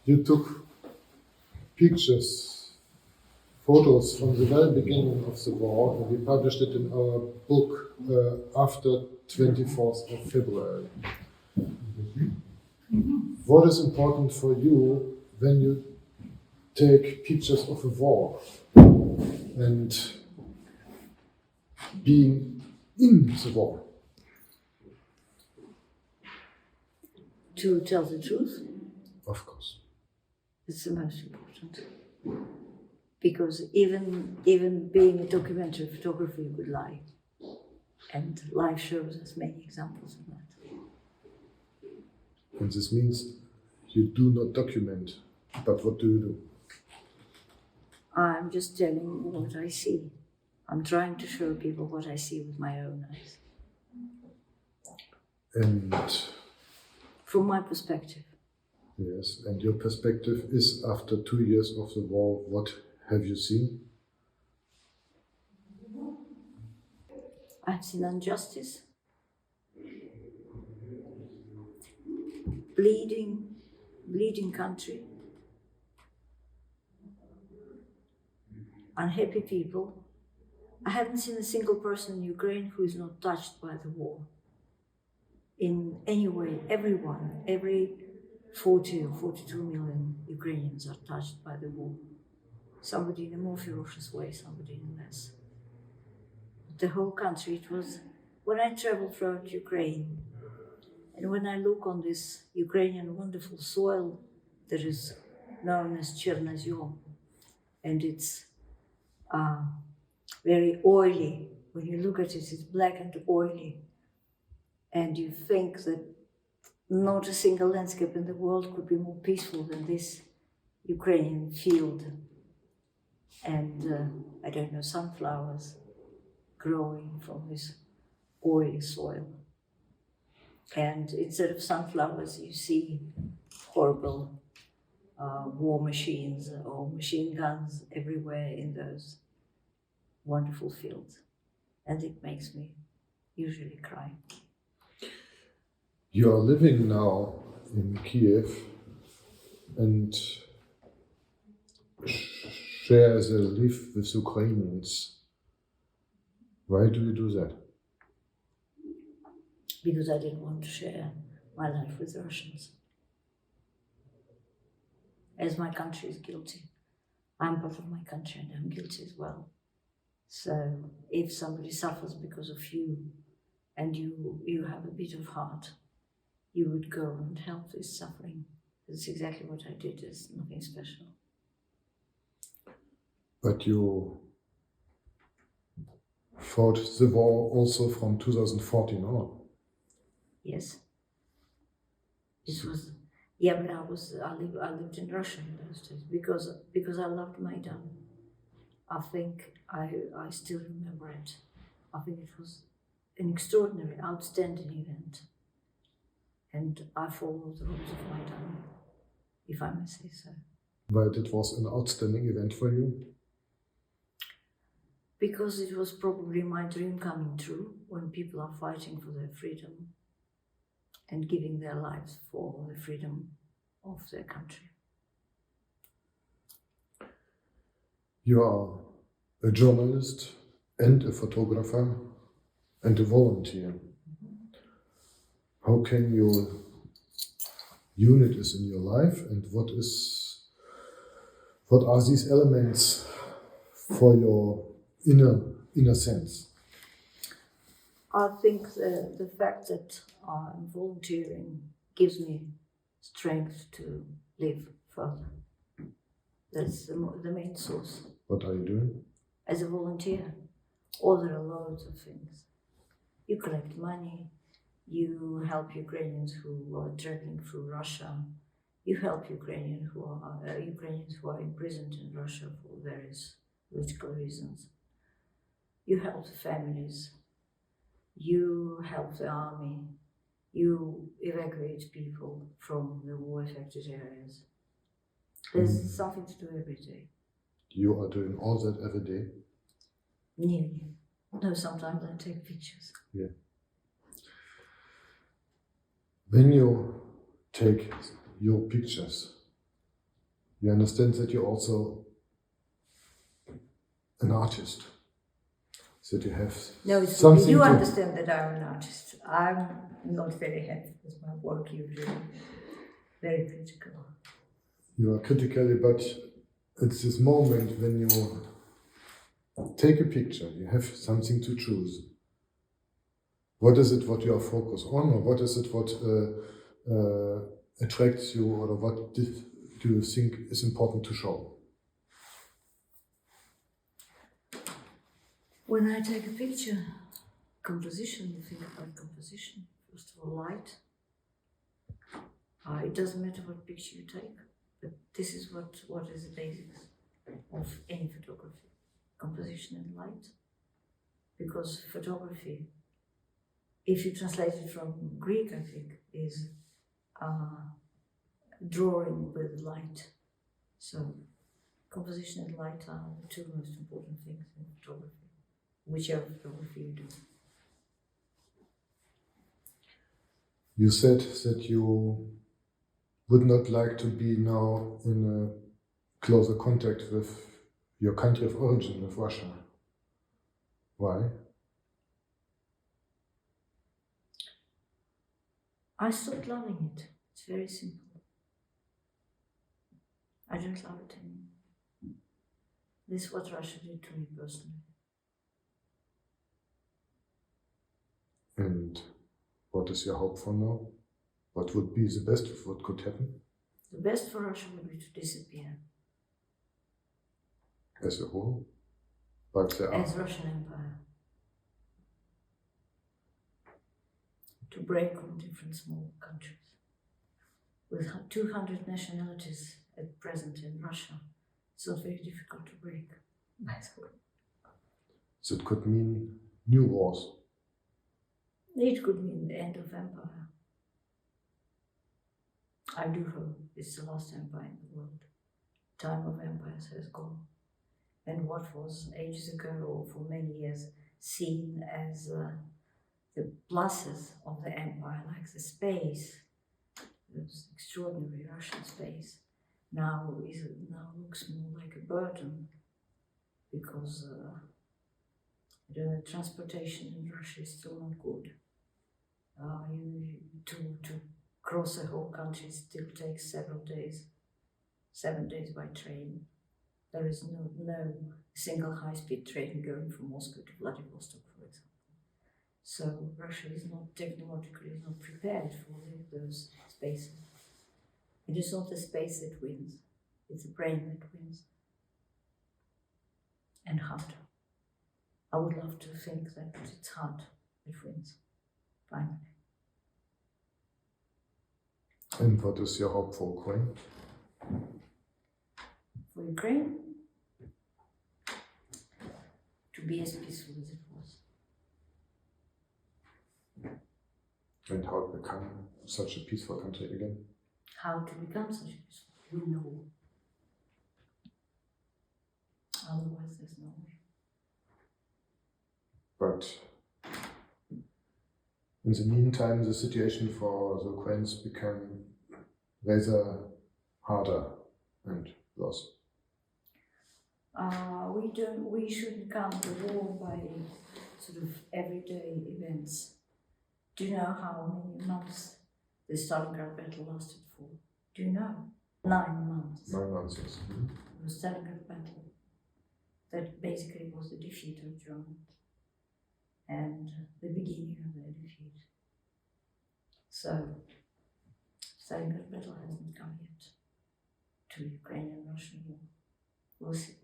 You took pictures, photos from the very beginning of the war, and we published it in our book after 24th of February. What is important for you when you take pictures of a war and being in the war? To tell the truth? Of course. It's the most important. Because even being a documentary photographer, you could lie. And life shows us many examples of that. And this means you do not document, but what do you do? I'm just telling what I see. I'm trying to show people what I see with my own eyes. And from my perspective. Yes, and your perspective is after 2 years of the war, what have you seen? I've seen injustice, bleeding country, unhappy people. I haven't seen a single person in Ukraine who is not touched by the war. In any way, every 40 or 42 million Ukrainians are touched by the war. Somebody in a more ferocious way, somebody in less. The whole country, it was, when I travel throughout Ukraine, and when I look on this Ukrainian wonderful soil that is known as Chernozem, and it's very oily. When you look at it, it's black and oily. And you think that not a single landscape in the world could be more peaceful than this Ukrainian field. And I don't know, sunflowers growing from this oily soil. And instead of sunflowers, you see horrible war machines or machine guns everywhere in those wonderful fields. And it makes me usually cry. You are living now in Kyiv and share the life with Ukrainians. Why do you do that? Because I didn't want to share my life with Russians. As my country is guilty. I'm part of my country and I'm guilty as well. So if somebody suffers because of you and you have a bit of heart, you would go and help this suffering. That's exactly what I did. It's nothing special. But you fought the war also from 2014 on. Yes. It was, yeah, but I lived in Russia in those days because I loved Maidan. I think I still remember it. I think it was an extraordinary, outstanding event. And I followed the rules of Maidan, if I may say so. But it was an outstanding event for you? Because it was probably my dream coming true when people are fighting for their freedom and giving their lives for the freedom of their country. You are a journalist and a photographer and a volunteer. How can you unite this in your life, and what are these elements for your inner sense? I think the fact that I'm volunteering gives me strength to live further. That's the main source. What are you doing? As a volunteer, there are loads of things. You collect money, you help Ukrainians who are traveling through Russia, you help Ukrainians who are imprisoned in Russia for various political reasons. You help the families, you help the army, you evacuate people from the war-affected areas. There's something to do every day. You are doing all that every day? Nearly. No, sometimes I take pictures. Yeah. When you take your pictures, You understand that you're also an artist, that you have No, it's something you to... understand that I'm an artist. I'm not very happy with my work usually. Very critical. You are critically, but it's this moment when you take a picture, you have something to choose. What is it what you are focused on, or what is it what attracts you, or what do you think is important to show? When I take a picture, composition, you think about composition. First of all, light. It doesn't matter what picture you take, but this is what is the basics of any photography. Composition and light. Because photography, if you translate it from Greek, I think, is drawing with light. So composition and light are the two most important things in photography, whichever photography you do. You said that you would not like to be now in a closer contact with your country of origin, with Russia. Why? I stopped loving it. It's very simple. I don't love it anymore. This is what Russia did to me personally. And what is your hope for now? What would be the best of what could happen? The best for Russia would be to disappear. As a whole? But there are... As Russian Empire. To break on different small countries. With 200 nationalities at present in Russia, it's not very difficult to break, by the way. So it could mean new wars. It could mean the end of empire. I do hope it's the last empire in the world. Time of empires has gone. And what was ages ago, or for many years, seen as the pluses of the empire, like the space, this extraordinary Russian space, now looks more like a burden, because the transportation in Russia is still not good. To cross a whole country still takes several days, 7 days by train. There is no single high-speed train going from Moscow to Vladivostok, for example. So Russia is not technologically not prepared for those spaces. It is not the space that wins, it's the brain that wins. And heart. I would love to think that it's heart that wins, finally. And what is your hope for Ukraine? For Ukraine, to be as peaceful as it was. And how to become such a peaceful country again? How to become such a peaceful, we know. Otherwise, there's no way. But in the meantime, the situation for the Ukrainians became rather harder and worse. We shouldn't count the war by sort of everyday events. Do you know how many months the Stalingrad battle lasted for? Do you know? 9 months. 9 months, yes. The Stalingrad battle. That basically was the defeat of Germany and the beginning of their defeat. So, Stalingrad battle hasn't come yet to Ukrainian-Russian war. We'll see.